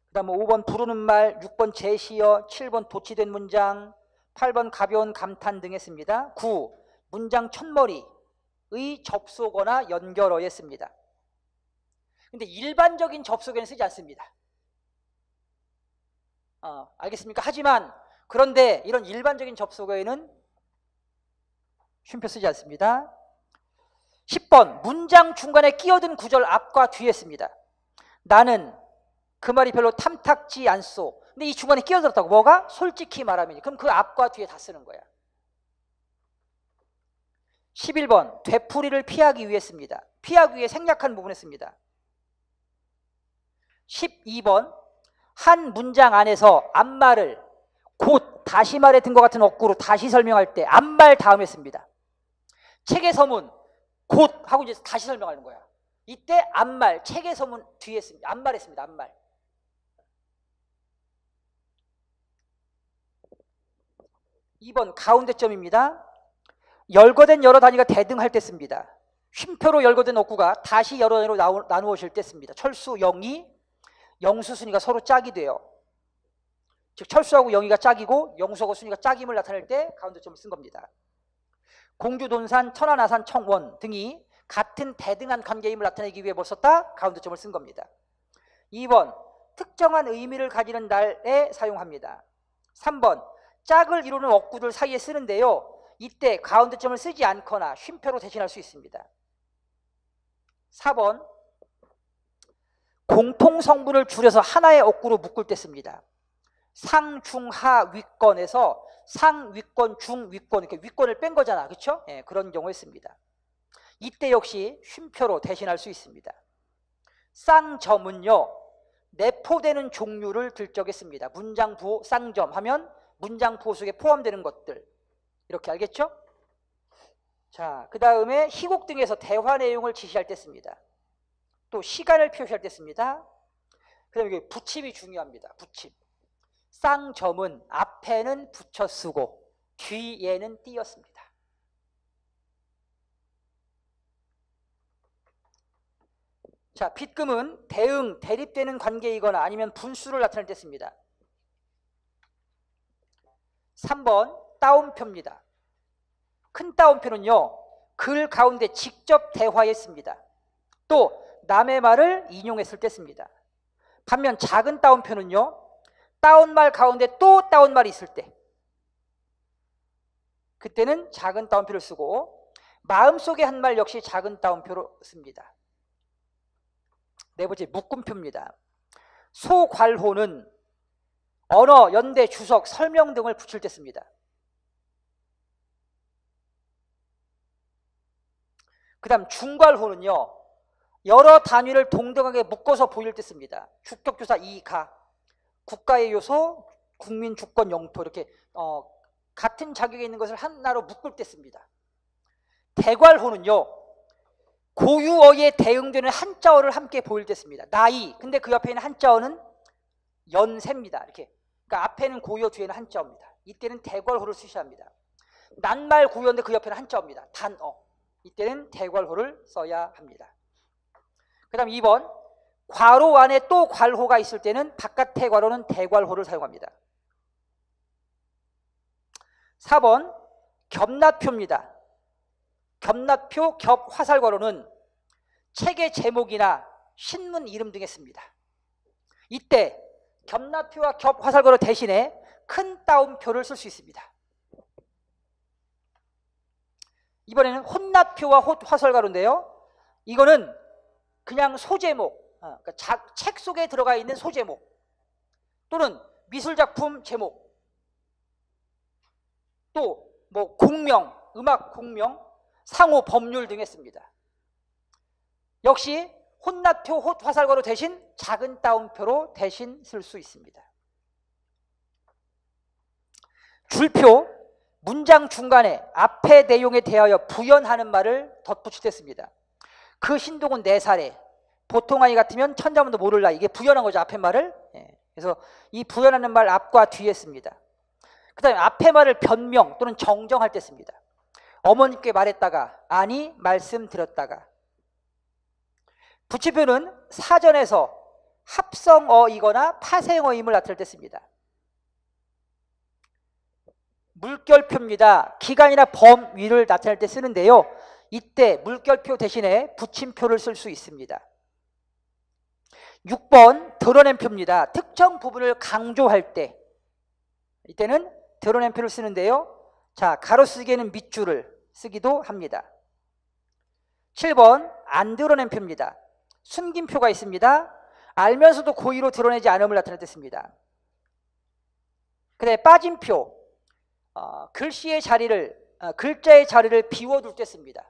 그 다음 5번 부르는 말, 6번 제시어, 7번 도치된 문장, 8번 가벼운 감탄 등에 씁니다. 9. 문장 첫머리의 접속어나 연결어에 씁니다. 근데 일반적인 접속에는 쓰지 않습니다. 알겠습니까? 하지만 그런데 이런 일반적인 접속어에는 쉼표 쓰지 않습니다. 10번 문장 중간에 끼어든 구절 앞과 뒤에 씁니다. 나는 그 말이 별로 탐탁지 않소. 근데 이 중간에 끼어들었다고. 뭐가? 솔직히 말하면. 그럼 그 앞과 뒤에 다 쓰는 거야. 11번 되풀이를 피하기 위해 씁니다. 피하기 위해 생략한 부분에 씁니다. 12번 한 문장 안에서 앞말을 곧 다시 말에 든 것 같은 어구로 다시 설명할 때 앞말 다음에 씁니다. 책의 서문 곧 하고 이제 다시 설명하는 거야. 이때 앞말, 책의 서문 뒤에 씁니다. 앞말에 씁니다. 앞말. 2번 가운데 점입니다. 열거된 여러 단위가 대등할 때 씁니다. 쉼표로 열거된 어구가 다시 여러 단위로 나누어질 때 씁니다. 철수, 영희, 영수, 순위가 서로 짝이 돼요. 즉 철수하고 영희가 짝이고 영수하고 순위가 짝임을 나타낼 때 가운데 점을 쓴 겁니다. 공주, 돈산, 천안아산, 청원 등이 같은 대등한 관계임을 나타내기 위해 뭘 썼다? 가운데 점을 쓴 겁니다. 2번 특정한 의미를 가지는 날에 사용합니다. 3번 짝을 이루는 어구들 사이에 쓰는데요. 이때 가운데 점을 쓰지 않거나 쉼표로 대신할 수 있습니다. 4번 공통성분을 줄여서 하나의 어구로 묶을 때 씁니다. 상, 중, 하, 위권에서 상, 위권, 중, 위권 이렇게 위권을 뺀 거잖아. 그렇죠? 예, 그런 경우에 씁니다. 이때 역시 쉼표로 대신할 수 있습니다. 쌍점은요. 내포되는 종류를 들적에 씁니다. 문장 부호 쌍점 하면 문장 부호 속에 포함되는 것들. 이렇게 알겠죠? 자, 그 다음에 희곡 등에서 대화 내용을 지시할 때 씁니다. 또 시간을 표시할 때 씁니다. 그 다음에 붙임이 중요합니다. 붙임. 쌍점은 앞에는 붙여 쓰고 뒤에는 띄어 씁니다. 자, 빗금은 대응, 대립되는 관계이거나 아니면 분수를 나타낼 때 씁니다. 3번 따옴표입니다. 큰 따옴표는요. 글 가운데 직접 대화에 씁니다. 또 남의 말을 인용했을 때 씁니다. 반면 작은 따옴표는요. 따온말 가운데 또 따온말이 있을 때 그때는 작은 따옴표를 쓰고 마음속의 한 말 역시 작은 따옴표로 씁니다. 네 번째 묶음표입니다. 소괄호는 언어, 연대, 주석, 설명 등을 붙일 때 씁니다. 그 다음 중괄호는요. 여러 단위를 동등하게 묶어서 보일 때 씁니다. 주격조사 이가, 국가의 요소, 국민, 주권, 영토 이렇게 같은 자격에 있는 것을 하나로 묶을 때 씁니다. 대괄호는요. 고유어에 대응되는 한자어를 함께 보일 때 씁니다. 나이, 근데 그 옆에 있는 한자어는 연세입니다. 이렇게. 그러니까 앞에는 고유어, 뒤에는 한자어입니다. 이때는 대괄호를 쓰셔야 합니다. 낱말 고유어인데 그 옆에는 한자어입니다. 단어. 이때는 대괄호를 써야 합니다. 그 다음 2번 괄호 안에 또 괄호가 있을 때는 바깥의 괄호는 대괄호를 사용합니다. 4번 겹낫표입니다. 겹낫표, 겹화살괄호는 책의 제목이나 신문 이름 등에 씁니다. 이때 겹낫표와 겹화살괄호 대신에 큰 따옴표를 쓸 수 있습니다. 이번에는 혼낫표와 화살괄호인데요. 이거는 그냥 소제목, 그러니까 책 속에 들어가 있는 소제목 또는 미술작품 제목 또 뭐 공명, 음악 공명, 상호, 법률 등에 씁니다. 역시 혼낫표, 화살괄호 대신 작은 따옴표로 대신 쓸 수 있습니다. 줄표, 문장 중간에 앞의 내용에 대하여 부연하는 말을 덧붙일 때 씁니다. 그 신동은 4살에 보통 아이 같으면 천자문도 모를라. 이게 부연한 거죠. 앞의 말을. 그래서 이 부연하는 말 앞과 뒤에 씁니다. 그 다음에 앞의 말을 변명 또는 정정할 때 씁니다. 어머니께 말했다가 아니 말씀드렸다가. 붙임표는 사전에서 합성어이거나 파생어임을 나타낼 때 씁니다. 물결표입니다. 기간이나 범위를 나타낼 때 쓰는데요. 이때 물결표 대신에 붙임표를 쓸 수 있습니다. 6번 드러낸 표입니다. 특정 부분을 강조할 때 이때는 드러냄표를 쓰는데요. 자, 가로쓰기에는 밑줄을 쓰기도 합니다. 7번 안 드러냄표입니다. 숨김표가 있습니다. 알면서도 고의로 드러내지 않음을 나타낼 때 씁니다. 그다음에 빠짐표, 글자의 자리를 비워둘 때 씁니다.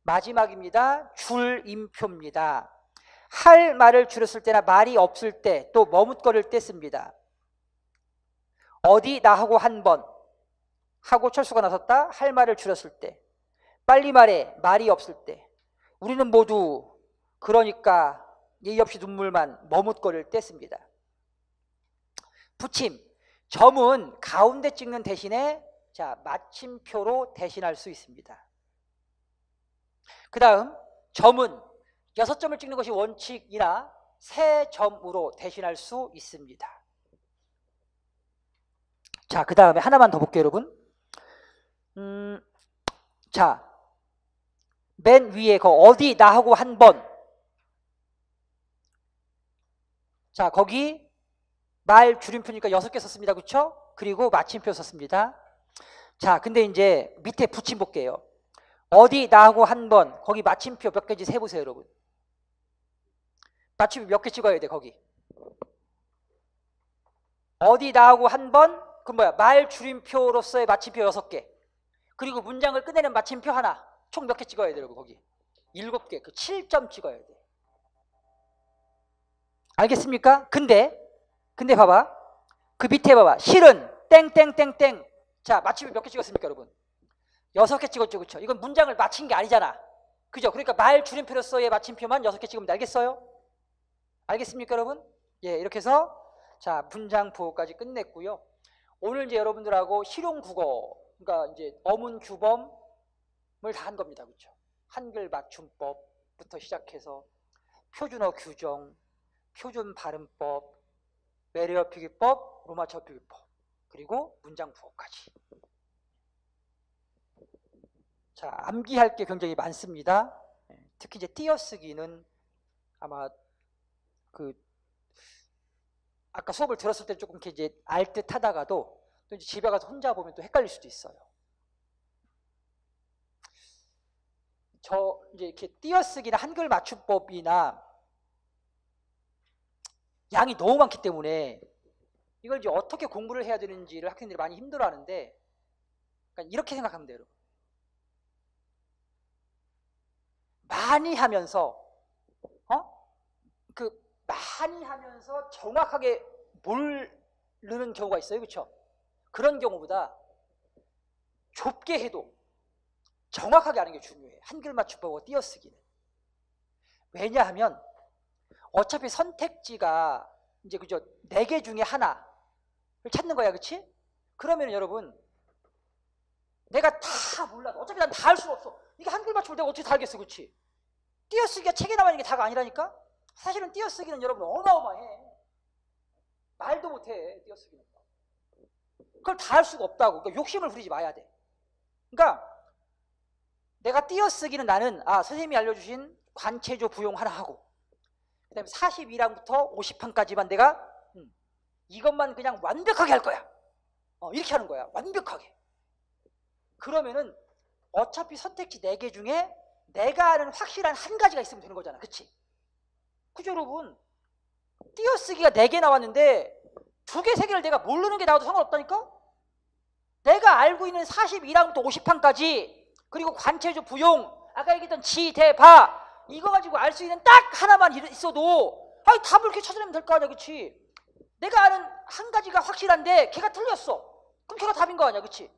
마지막입니다. 줄임표입니다. 할 말을 줄였을 때나 말이 없을 때, 또 머뭇거릴 때 씁니다. 어디 나하고 한 번 하고 철수가 나섰다. 할 말을 줄였을 때, 빨리 말해 말이 없을 때, 우리는 모두 그러니까 예의 없이 눈물만 머뭇거릴 때 씁니다. 붙임, 점은 가운데 찍는 대신에 자 마침표로 대신할 수 있습니다. 그 다음 점은 6점을 찍는 것이 원칙이나 3점으로 대신할 수 있습니다. 자, 그 다음에 하나만 더 볼게요, 여러분. 자, 맨 위에 그 어디 나하고 한 번. 자, 거기 말 줄임표니까 6개 썼습니다. 그렇죠? 그리고 마침표 썼습니다. 자, 근데 이제 밑에 붙임 볼게요. 어디 나하고 한 번. 거기 마침표 몇 개인지 세보세요, 여러분. 마침표 몇 개 찍어야 돼, 거기. 어디 나하고 한 번. 그럼 뭐야? 말 줄임표로서의 마침표 6개. 그리고 문장을 끝내는 마침표 하나. 총 몇 개 찍어야 돼요, 여러분, 거기? 7개. 그 7점 찍어야 돼. 알겠습니까? 근데 봐봐. 그 밑에 봐봐. 실은 땡땡땡땡. 자, 마침표 몇 개 찍었습니까, 여러분? 6개 찍었죠, 그렇죠? 이건 문장을 마친 게 아니잖아. 그죠? 그러니까 말 줄임표로서의 마침표만 6개 찍으면 돼. 알겠어요? 알겠습니까, 여러분? 예, 이렇게 해서 자, 문장 부호까지 끝냈고요. 오늘 이제 여러분들하고 실용 국어, 그러니까 이제 어문 규범을 다 한 겁니다. 그렇죠? 한글 맞춤법부터 시작해서 표준어 규정, 표준 발음법, 외래어 필기법, 로마처 필기법, 그리고 문장 부호까지. 자, 암기할 게 굉장히 많습니다. 특히 이제 띄어쓰기는 아마 아까 수업을 들었을 때 조금 이렇게 이제 알 듯 하다가도 또 이제 집에 가서 혼자 보면 또 헷갈릴 수도 있어요. 저 이제 이렇게 띄어쓰기나 한글 맞춤법이나 양이 너무 많기 때문에 이걸 이제 어떻게 공부를 해야 되는지를 학생들이 많이 힘들어하는데, 그러니까 이렇게 생각하면 돼요, 여러분. 많이 하면서 많이 하면서 정확하게 모르는 경우가 있어요. 그렇죠? 그런 경우보다 좁게 해도 정확하게 하는 게 중요해요. 한글 맞춤법과 띄어쓰기는. 왜냐하면 어차피 선택지가 이제 그죠? 4개 중에 하나를 찾는 거야. 그렇지? 그러면 여러분 내가 다 몰라도 어차피 난 다 할 수 없어. 이게 한글 맞춤을 내가 어떻게 다 알겠어. 그렇지? 띄어쓰기가 책에 나와 있는 게 다가 아니라니까? 사실은 띄어쓰기는 여러분 어마어마해. 말도 못해, 띄어쓰기는. 그걸 다 할 수가 없다고. 그러니까 욕심을 부리지 마야 돼. 그러니까 내가 띄어쓰기는 나는 선생님이 알려주신 관체조 부용 하나 하고, 그 다음에 42항부터 50항까지만 내가 이것만 그냥 완벽하게 할 거야. 이렇게 하는 거야. 완벽하게. 그러면은 어차피 선택지 4개 중에 내가 아는 확실한 한 가지가 있으면 되는 거잖아. 그치? 그죠, 여러분? 띄어쓰기가 4개 나왔는데 2개, 3개를 내가 모르는 게 나와도 상관없다니까? 내가 알고 있는 41항부터 50항까지, 그리고 관체조 부용, 아까 얘기했던 지, 대, 바, 이거 가지고 알 수 있는 딱 하나만 있어도 답을 이렇게 찾아내면 될 거 아니야. 그치? 내가 아는 한 가지가 확실한데 걔가 틀렸어. 그럼 걔가 답인 거 아니야. 그치?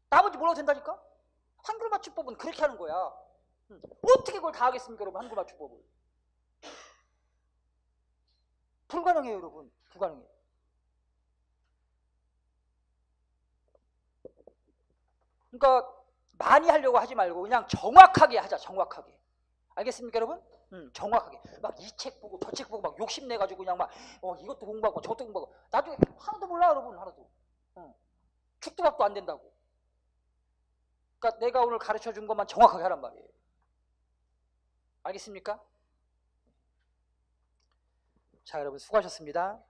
나머지 몰라도 된다니까? 한글 맞춤법은 그렇게 하는 거야. 어떻게 그걸 다 하겠습니까, 여러분? 한글 맞춤법을. 불가능해요, 여러분. 불가능해요. 그러니까 많이 하려고 하지 말고 그냥 정확하게 하자. 정확하게. 알겠습니까, 여러분? 정확하게. 막 이 책 보고 저 책 보고 막 욕심내가지고 그냥 막 이것도 공부하고 저것도 공부하고 나중에 하나도 몰라, 여러분. 하나도. 죽도 밥도 안 된다고. 그러니까 내가 오늘 가르쳐준 것만 정확하게 하란 말이에요. 알겠습니까? 자, 여러분 수고하셨습니다.